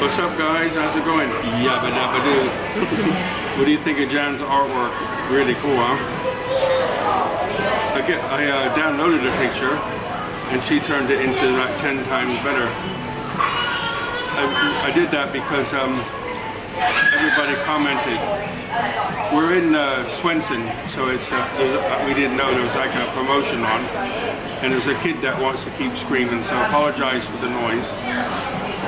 What's up, guys? How's it going? Yabba dabba doo. What do you think of Jan's artwork? Really cool, huh? I downloaded a picture and she turned it into like 10 times better. I did that because everybody commented. We're in Swenson, so it's we didn't know there was like a promotion on, and there's a kid that wants to keep screaming, so I apologize for the noise.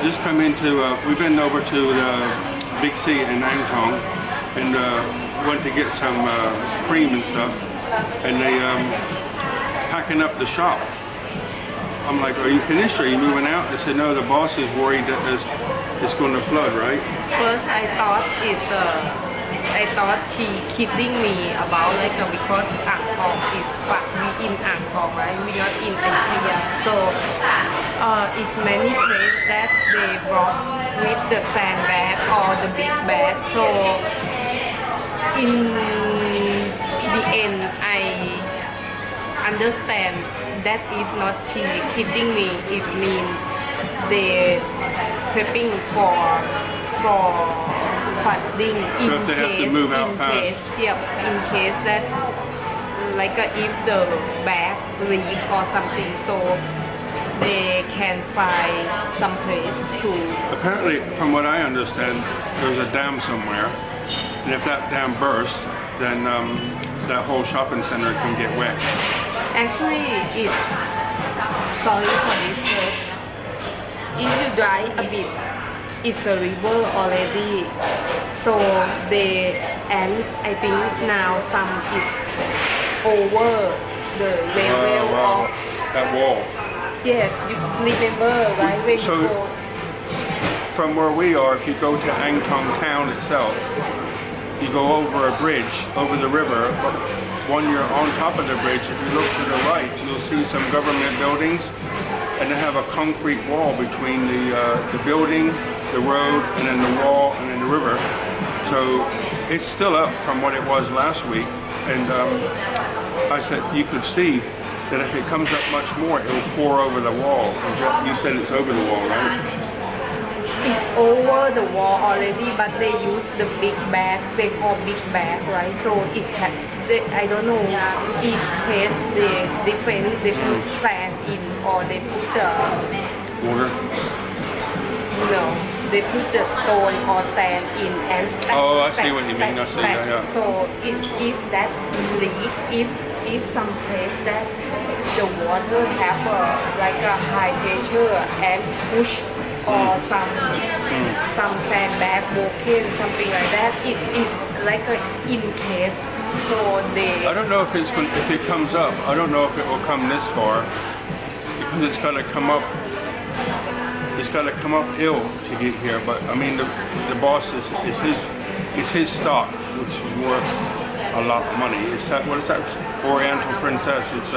Just come into, we've been over to the Big C in Nangtong and went to get some cream and stuff, and they packing up the shop. I'm like, are you finished? Are you moving out? They said, no, the boss is worried that it's going to flood, right? First, I thought she kidding me about like because Ang Thong is, but we in Ang Thong, right? We not in Asia, so it's many places that they brought with the sandbag or the big bag. So in the end, I understand that is not she kidding me. It mean they prepping for funding in case that like if the bag leak or something, so they can find some place to. Apparently, from what I understand, there's a dam somewhere, and if that dam bursts, then that whole shopping center can get wet. Actually, it's sorry for this place. If you drive a bit, it's a river already. So and I think now some is over the level wow. of that wall. Yes, you remember, right? When So, you go, from where we are, if you go to Ang Thong town itself, you go over a bridge, over the river. When you're on top of the bridge, if you look to the right, you'll see some government buildings, and they have a concrete wall between the building, the road, and then the wall, and then the river. So it's still up from what it was last week, and I said you could see that if it comes up much more, it will pour over the wall. You said it's over the wall, right? it's over the wall already, but they use the big bag, they call big bag, right? So it has, I don't know, each place they different, they put sand in or they put the water. No, they put the stone or sand in and stack. Oh, I see what you mean. I see, yeah. So if that leak, if some place that the water have like a high pressure and push or some sandbag broken, something like that, it is like a in case. So they. I don't know if it comes up. I don't know if it will come this far because it's got to come up. It's got to come uphill to get here. But I mean, the boss is his stock, which is worth a lot of money. It's that, what is that? Oriental Princess. It's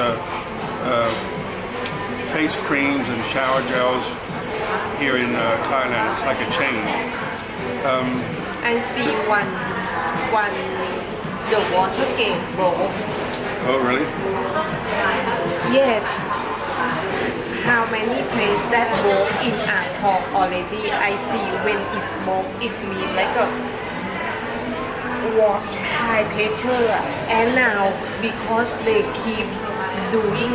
face creams and shower gels here in Thailand. It's like a chain. I see one the water gate broke. Oh really? Yes. How many places that broke in Ang Thong already? I see when it's broke, it means like a was high pressure, and now because they keep doing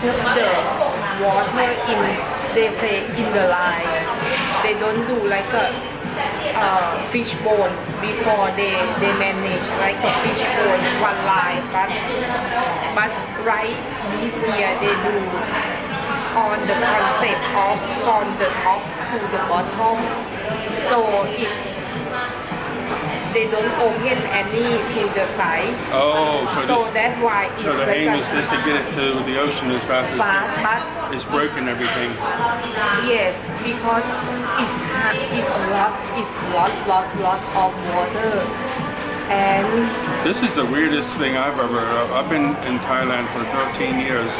the water in, they say in the line, they don't do like a fishbone before they manage like a fishbone one line, but right this year they do on the concept of from the top to the bottom, so they don't open any to the side. Oh, so that's why it's so the like aim is just to get it to the ocean as fast as but it's broken everything. Yes, because it's lot of water, and this is the weirdest thing I've ever. I've been in Thailand for 13 years,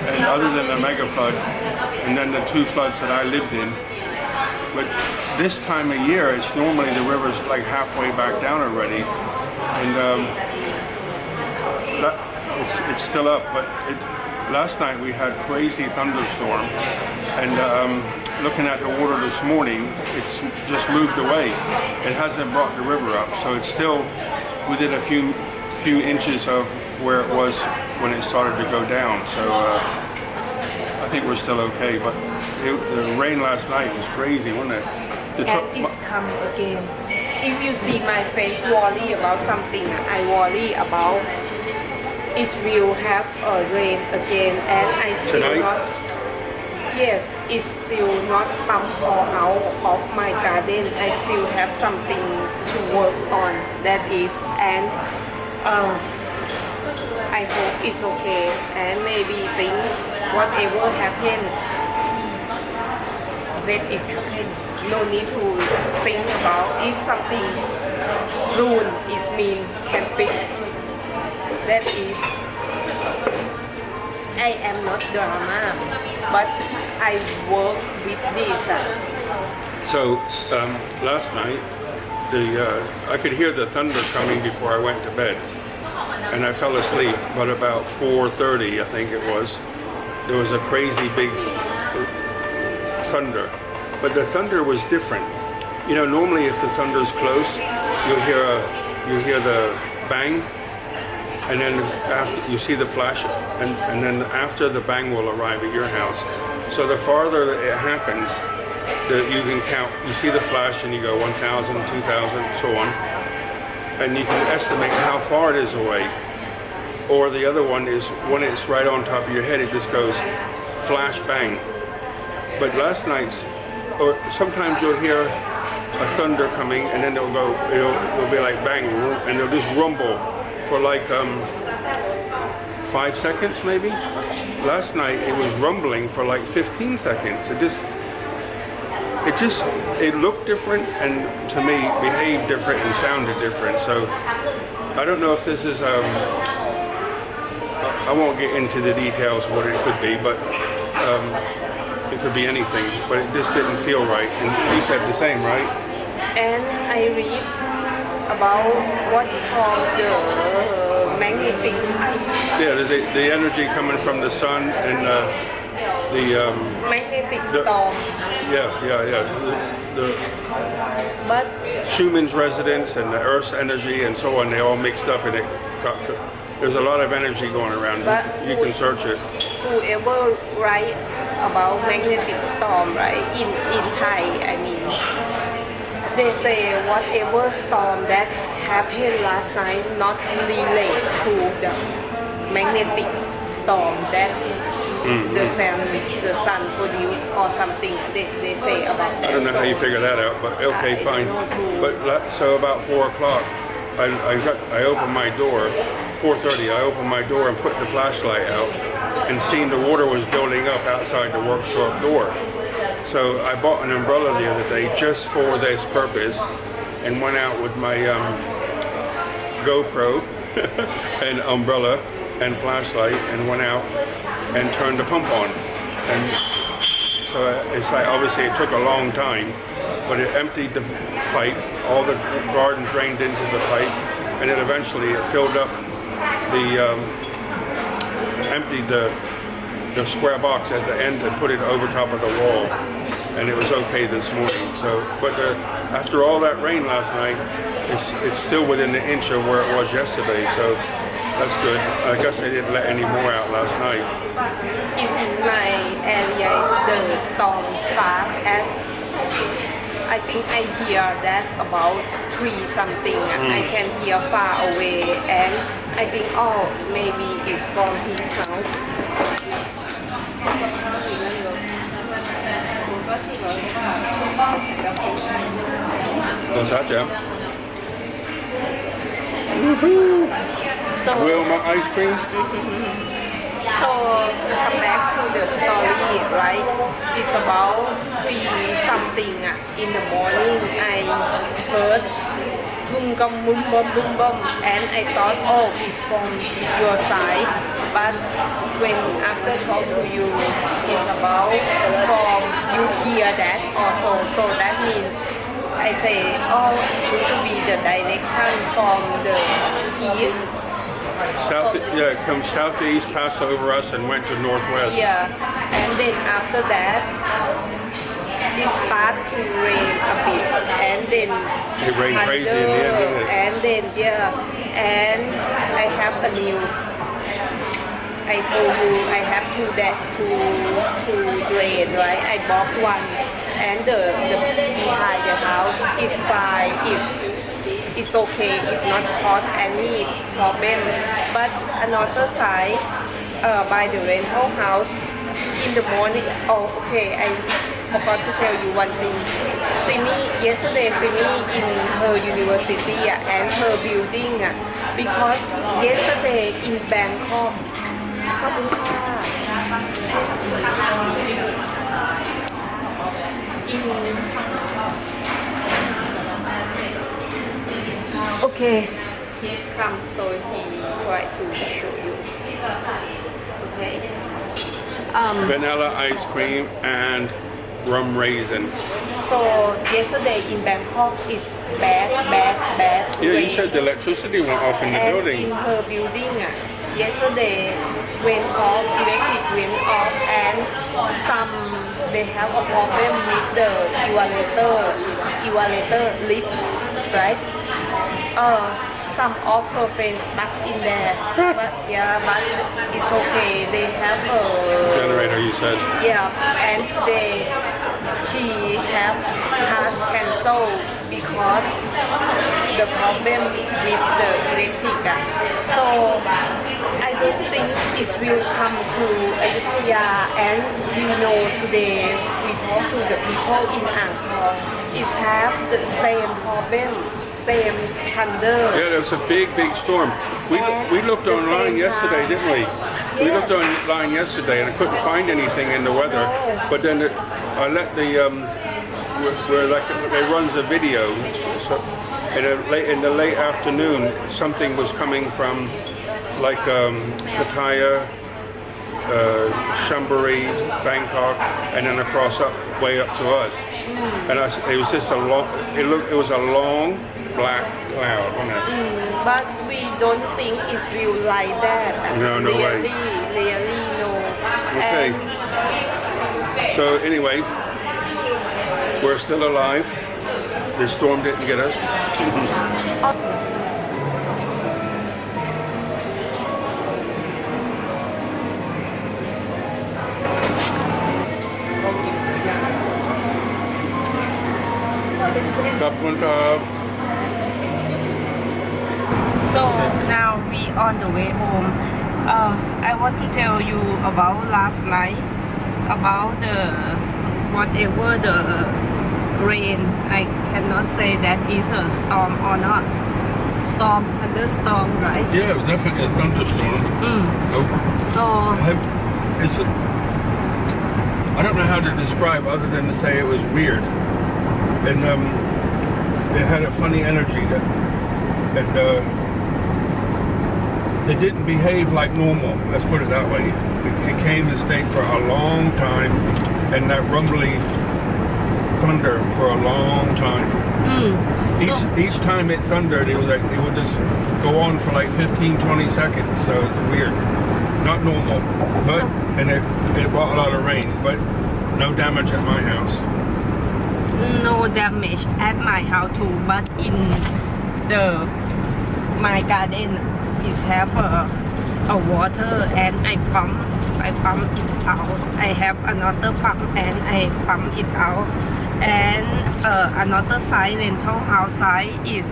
and other than the mega flood, and then the 2 floods that I lived in, but this time of year, it's normally the river's like halfway back down already, and it's still up. But last night we had crazy thunderstorm, and looking at the water this morning, it's just moved away. It hasn't brought the river up, so it's still within a few inches of where it was when it started to go down. So I think we're still okay. But the rain last night was crazy, wasn't it? And it's come again. If you see my face worry about something, I worry about it will have a rain again, and I still Tonight? not. Yes, it's still not pump all out of my garden. I still have something to work on. That is, and I hope it's okay. And maybe things, whatever happen, let it happen. No need to think about if something ruin is mean can fix. That is, I am not drama, but I work with this. So last night, I could hear the thunder coming before I went to bed, and I fell asleep. But about 4:30, I think it was, there was a crazy big thunder. But the thunder was different. You know, normally if the thunder's close, you'll hear the bang, and then after you see the flash, and then after the bang will arrive at your house. So the farther it happens, you can count. You see the flash and you go 1,000, 2,000, so on, and you can estimate how far it is away. Or the other one is when it's right on top of your head, it just goes flash bang. But last night's, or sometimes you'll hear a thunder coming, and then it'll be like bang, and it'll just rumble for like 5 seconds maybe. Last night it was rumbling for like 15 seconds. It looked different, and to me behaved different and sounded different. So I don't know if this is I won't get into the details of what it could be, but it could be anything, but it just didn't feel right. And you said the same, right? And I read about what you call the magnetic. Yeah, the energy coming from the sun and the magnetic storm. But Schumann's resonance and the Earth's energy and so on, they all mixed up, and there's a lot of energy going around. You can search it. Whoever write about magnetic storm, right, in Thai, I mean, they say whatever storm that happened last night not relate to the magnetic storm that the sun produced or something. They say about that. I don't know how you figure that out, but okay, fine. But so about 4 o'clock, I opened my door. 4:30, I opened my door and put the flashlight out, and seen the water was building up outside the workshop door. So I bought an umbrella the other day just for this purpose, and went out with my GoPro and umbrella and flashlight, and went out and turned the pump on. And so it's like, obviously it took a long time, but it emptied the pipe, all the garden drained into the pipe, and then eventually it filled up emptied the square box at the end and put it over top of the wall, and it was okay this morning. So, but after all that rain last night, it's still within the inch of where it was yesterday, so that's good. I guess they didn't let any more out last night. In my area, the storm start at, I think I hear that about 3 something. I can hear far away, and I think, oh, maybe it's from his house. What's that, Jam? So, Wilma ice cream? So to come back to the story, right? It's about 3 something in the morning. I heard boom boom boom boom boom, and I thought, oh, it's from your side. But when after talk to you, it's about from you hear that also. So that means I say, oh, it should be the direction from the east. Yeah, it comes southeast, passed over us, and went to northwest. Yeah, and then after that, start to rain a bit, and then It rained crazy in the end, didn't it? and then and I have the news. I told you I have to drain, right? I bought one, and the behind the house is fine. It's okay. It's not cause any problem. But another side, by the rental house in the morning. Oh, okay. I forgot to tell you one thing. Yesterday, Simi in her university and her building because yesterday in Bangkok. ขอบคุณค่ะ Okay, he's come, so he try to show you. Okay. Vanilla ice cream and rum raisin. So yesterday in Bangkok is bad. Yeah, rain. you said the electricity went off in the And building. in her building, yesterday went off, electric went off, and they have a problem with the elevator lift, right? Some of her friends stuck in there, but it's okay. They have a Generator, you said. Yeah, and today she have class cancelled because the problem with the electric. So I don't think it will come to Ayutthaya, and we know today we talk to the people in Angkor, it have the same problem, same thunder. Yeah, there was a big storm. We looked the online same yesterday, time. didn't we? We Yes. looked online yesterday and I couldn't find anything in the weather. But then I let the where like it runs a video. So in the late afternoon, something was coming from like Pattaya, Chonburi, Bangkok, and then across way up to us. And it was just it was a long black cloud, wasn't it? But we don't think it will like that. No way. Really, no. Okay. So anyway, we're still alive. The storm didn't get us. So now we on the way home. I want to tell you about last night, about the whatever the rain. I cannot say that is a storm or not. Storm, thunderstorm, right? Yeah, it was definitely a thunderstorm. So I don't know how to describe other than to say it was weird, and it had a funny energy it didn't behave like normal. Let's put it that way. It came to stay for a long time, and that rumbly thunder for a long time. Each time it thundered, it would just go on for like 15-20 seconds. So it's weird, not normal. But and it brought a lot of rain, but no damage at my house. No damage at my house too, but in my garden is have a water, and I pump it out. I have another pump and I pump it out, and another side rental house side is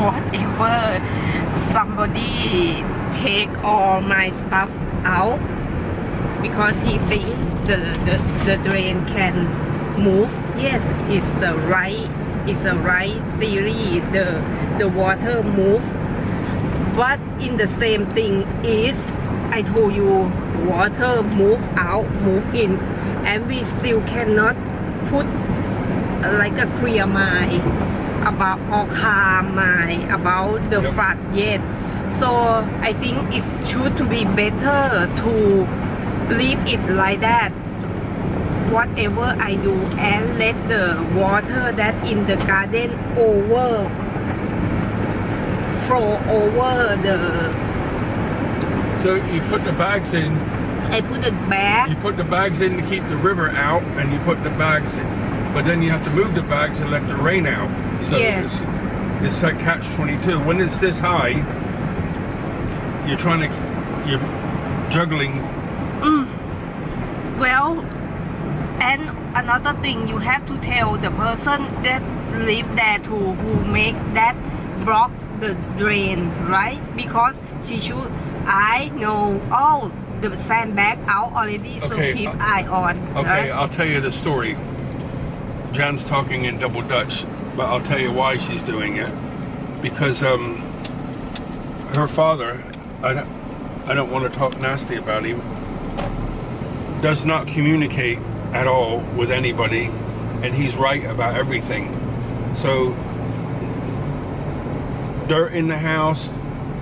whatever, somebody take all my stuff out because he think the drain can move. Yes, it's the right theory. The water move, but in the same thing is I told you water move out, move in, and we still cannot put like a clear mind about or calm mind about the flood yet. So I think it should to be better to leave it like that, whatever I do, and let the water that in the garden flow over the. So you put the bags in I put the bag. You put the bags in to keep the river out, and you put the bags in, but then you have to move the bags and let the rain out. So Yes. it's like catch-22. When it's this high, you're juggling. Well, and another thing, you have to tell the person that live there who make that block the drain, right? Because she should, I know all the sandbag out already, so Okay, keep eye on. Okay, right? I'll tell you the story. Jan's talking in double Dutch, but I'll tell you why she's doing it. Because her father, I don't want to talk nasty about him, does not communicate at all with anybody, and he's right about everything. So dirt in the house,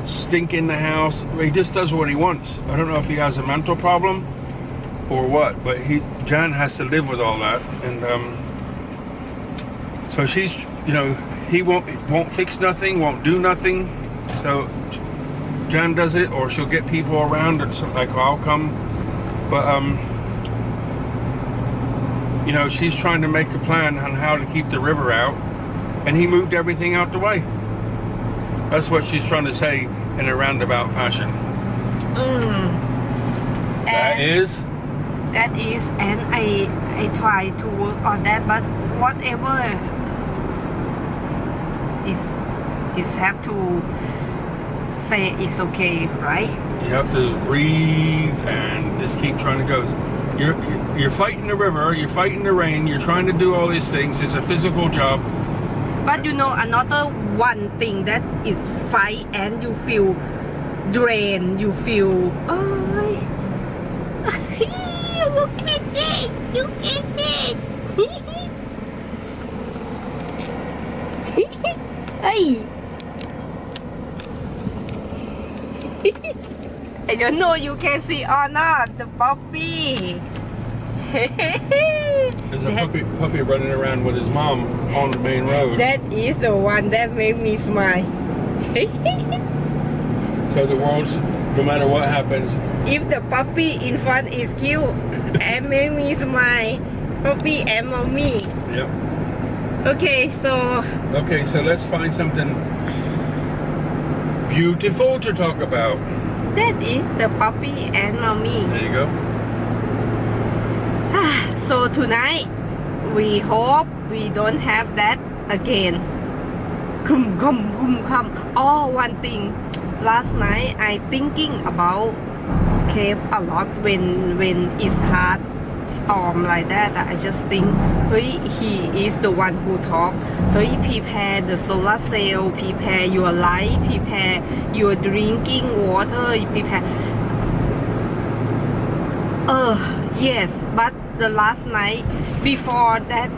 stink in the house, he just does what he wants. I don't know if he has a mental problem or what, but Jan has to live with all that, and so she's, he won't fix nothing, won't do nothing. So Jan does it, or she'll get people around, and so, like, I'll come. But she's trying to make a plan on how to keep the river out, and he moved everything out the way. That's what she's trying to say in a roundabout fashion. That is, and I try to work on that, but whatever is have to say it's okay, right? you have to breathe and just keep trying to go. You're fighting the river, you're fighting the rain, you're trying to do all these things. It's a physical job. But another one thing that is fight, and you feel drain, you feel, look at it, look at it. Hey. I don't know you can see or not, the puppy. There's a puppy running around with his mom on the main road. That is the one that made me smile. So the world's, no matter what happens. If the puppy in front is cute and make me smile, puppy and mommy. Yep. Okay, so let's find something beautiful to talk about. that is the puppy and mommy. There you go. So tonight, we hope we don't have that again. Oh, one thing. Last night, I thinking about cave a lot when it's hard storm like that. I just think, he is the one who talk. Prepare the solar cell, prepare your light, prepare your drinking water, prepare. Yes, but the last night before that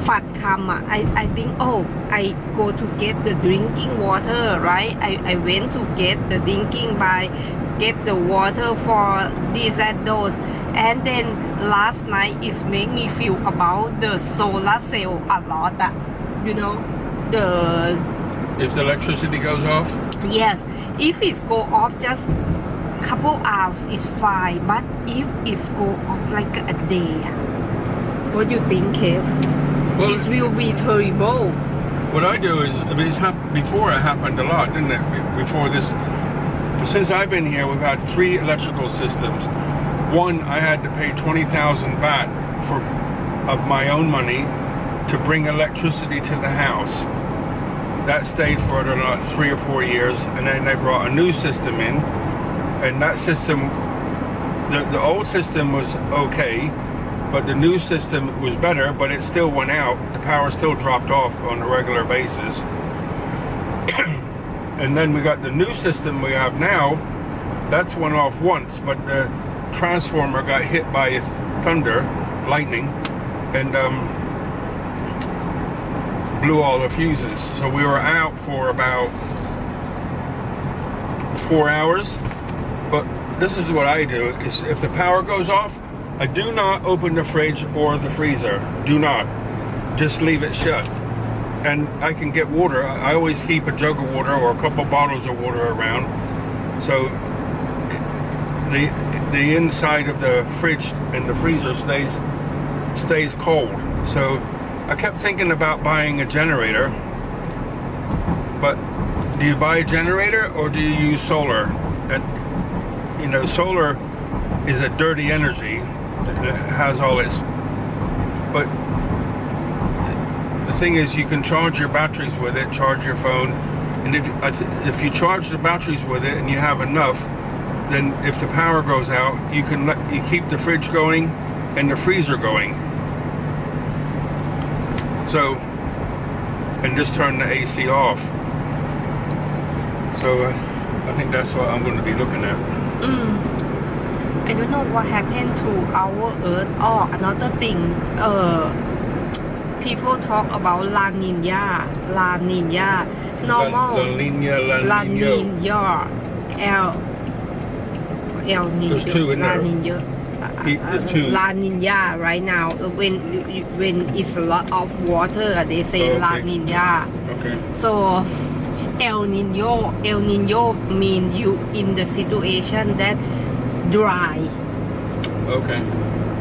flood come, I think, I go to get the drinking water, right? I went to get the drinking get the water for this and those, and then last night it made me feel about the solar cell a lot. If the electricity goes off? Yes, if it go off just couple hours is fine, but if it's go off like a day, what do you think, Kev? Well, It will be terrible. what I do is, it's happened before. It happened a lot, didn't it? Before this, since I've been here, we've had 3 electrical systems. One, I had to pay 20,000 baht of my own money to bring electricity to the house. That stayed for 3 or 4 years, and then they brought a new system in, and that system, the old system was okay, but the new system was better, but it still went out. The power still dropped off on a regular basis. And then we got the new system we have now. That's went off once, but the transformer got hit by lightning, and blew all the fuses. So we were out for about 4 hours. But this is what I do, is if the power goes off, I do not open the fridge or the freezer. Do not. Just leave it shut. And I can get water. I always keep a jug of water or a couple bottles of water around. So the inside of the fridge and the freezer stays cold. So I kept thinking about buying a generator, but do you buy a generator or do you use solar? And you know, solar is a dirty energy that has all its, but the thing is you can charge your batteries with it, charge your phone, and if you charge the batteries with it and you have enough, then if the power goes out, you keep the fridge going and the freezer going. So, and just turn the AC off. So I think that's what I'm going to be looking at. I don't know what happened to our Earth. Oh, another thing. People talk about La Nina. Normal. La Nina. El Nino. There's two in there. La Nina right now. When it's a lot of water, they say La Nina. Okay. So El Nino mean you in the situation that dry. Okay.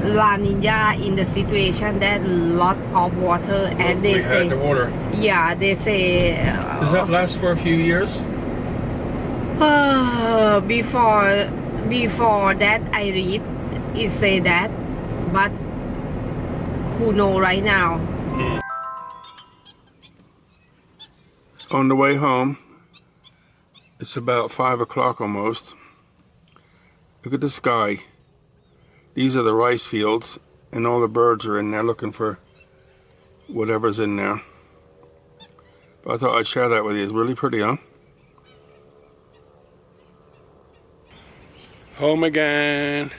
La Nina in the situation that lot of water, and they say the water. Yeah, they say. Does that last for a few years? Before that I read it say that, but who know right now? On the way home, it's about 5 o'clock almost. Look at the sky. These are the rice fields, and all the birds are in there looking for whatever's in there. But I thought I'd share that with you. It's really pretty, huh? Home again.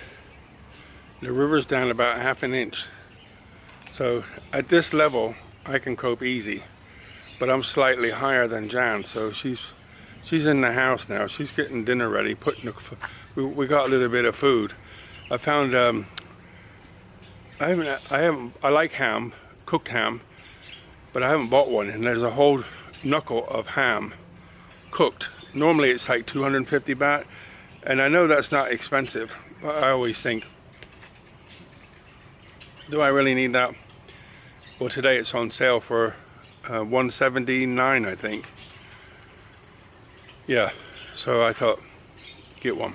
The river's down about ½ an inch. So at this level, I can cope easy. But I'm slightly higher than Jan, so she's in the house now. She's getting dinner ready. We got a little bit of food. I found I like ham, cooked ham, but I haven't bought one. And there's a whole knuckle of ham cooked. Normally it's like 250 baht, and I know that's not expensive. But I always think, do I really need that? Well, today it's on sale for 179, I think. Yeah, so I thought, get one.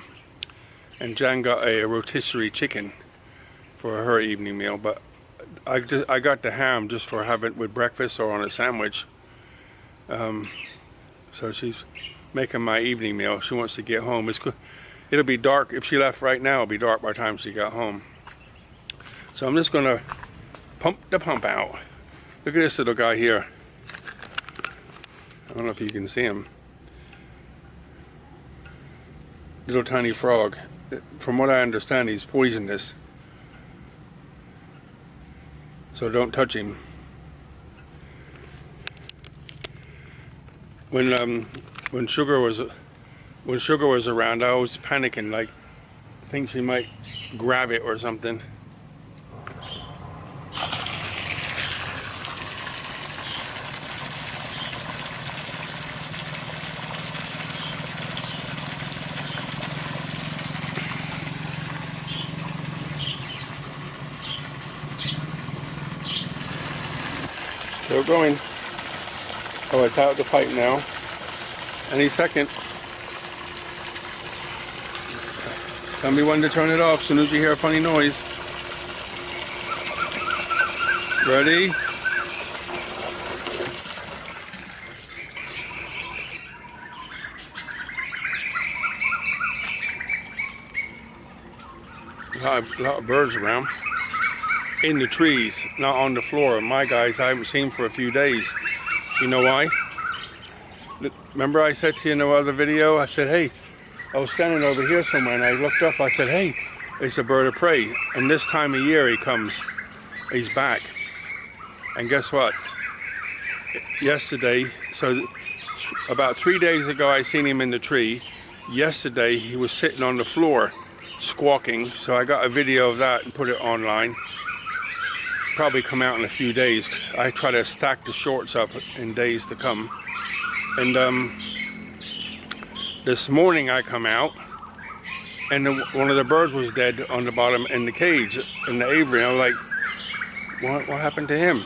And Jan got a rotisserie chicken for her evening meal, but I got the ham just for having it with breakfast or on a sandwich. So she's making my evening meal. She wants to get home. It'll be dark. If she left right now, it'll be dark by the time she got home. So I'm just gonna pump the pump out. Look at this little guy here. I don't know if you can see him. Little tiny frog. From what I understand, he's poisonous. So don't touch him. When Sugar was around, I was panicking, like think she might grab it or something. Still going. Oh, it's out the pipe now. Any second. Tell me when to turn it off as soon as you hear a funny noise. Ready? A lot of birds around. In the trees, not on the floor. My guys I haven't seen for a few days. You know why? Remember I said to you in the other video, I said, hey, I was standing over here somewhere and I looked up, I said, hey, it's a bird of prey. And this time of year he comes, he's back. And guess what? Yesterday, so about 3 days ago I seen him in the tree. Yesterday he was sitting on the floor squawking, so I got a video of that and put it online. Probably come out in a few days. I try to stack the shorts up in days to come. And this morning I come out and one of the birds was dead on the bottom in the cage, in the aviary. I was like, what happened to him?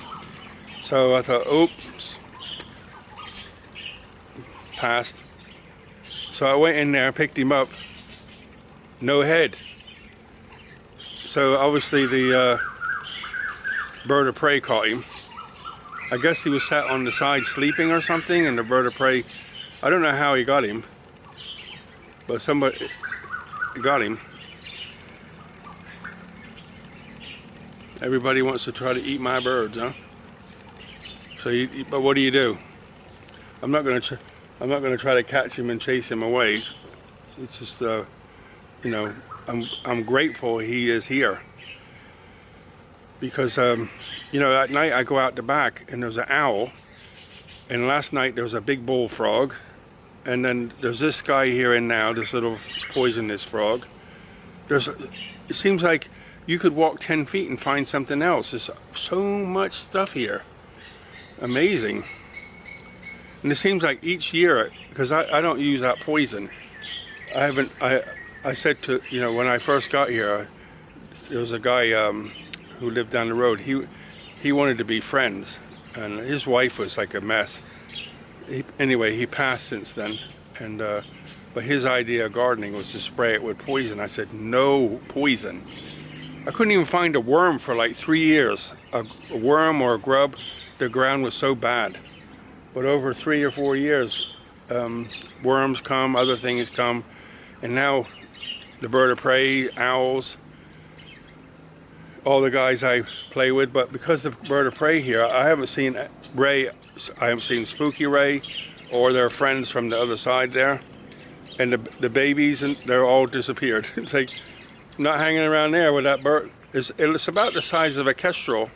So I thought, oops, passed. So I went in there, picked him up, no head. So obviously the bird of prey caught him. I guess he was sat on the side sleeping or something, and the bird of prey, I don't know how he got him, but somebody got him. Everybody wants to try to eat my birds, huh? So, but what do? I'm not going to try to catch him and chase him away. It's just, you know, I'm grateful he is here. Because, you know, at night I go out the back and there's an owl, and last night there was a big bullfrog, and then there's this guy here and now, this little poisonous frog. It seems like you could walk 10 feet and find something else. There's so much stuff here. Amazing. And it seems like each year, because I don't use that poison. I said to, you know, when I first got here, there was a guy who lived down the road. He wanted to be friends, and his wife was like a mess. Anyway, he passed since then, and but his idea of gardening was to spray it with poison. I said, no poison. I couldn't even find a worm for like 3 years. A worm or a grub. The ground was so bad. But over 3 or 4 years, worms come, other things come, and now the bird of prey, owls, all the guys I play with. But because the bird of prey here, I haven't seen Ray, I haven't seen Spooky Ray or their friends from the other side there, and the babies, and they're all disappeared. It's like not hanging around there with that bird. It's about the size of a kestrel,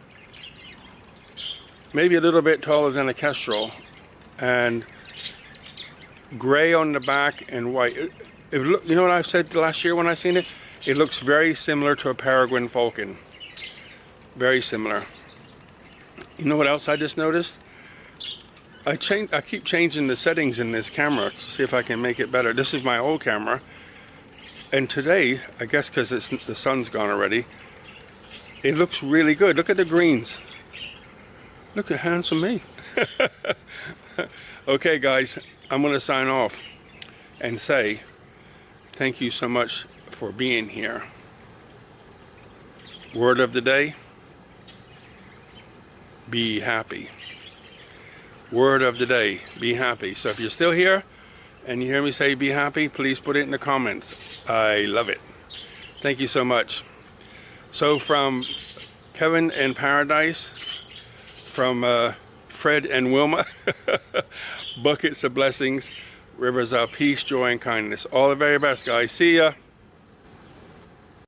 maybe a little bit taller than a kestrel, and gray on the back and white. You know what I said last year when I seen it? It looks very similar to a peregrine falcon. Very similar. You know what else I just noticed? I keep changing the settings in this camera to see if I can make it better. This is my old camera, and today, I guess because the sun's gone already, it looks really good. Look at the greens. Look at handsome me. Okay guys, I'm going to sign off and say thank you so much for being here. Word of the day, be happy. Word of the day, be happy. So if you're still here and you hear me say be happy, please put it in the comments. I love it. Thank you so much. So from Kevin in Paradise, from Fred and Wilma, buckets of blessings, rivers of peace, joy, and kindness. All the very best, guys. See ya.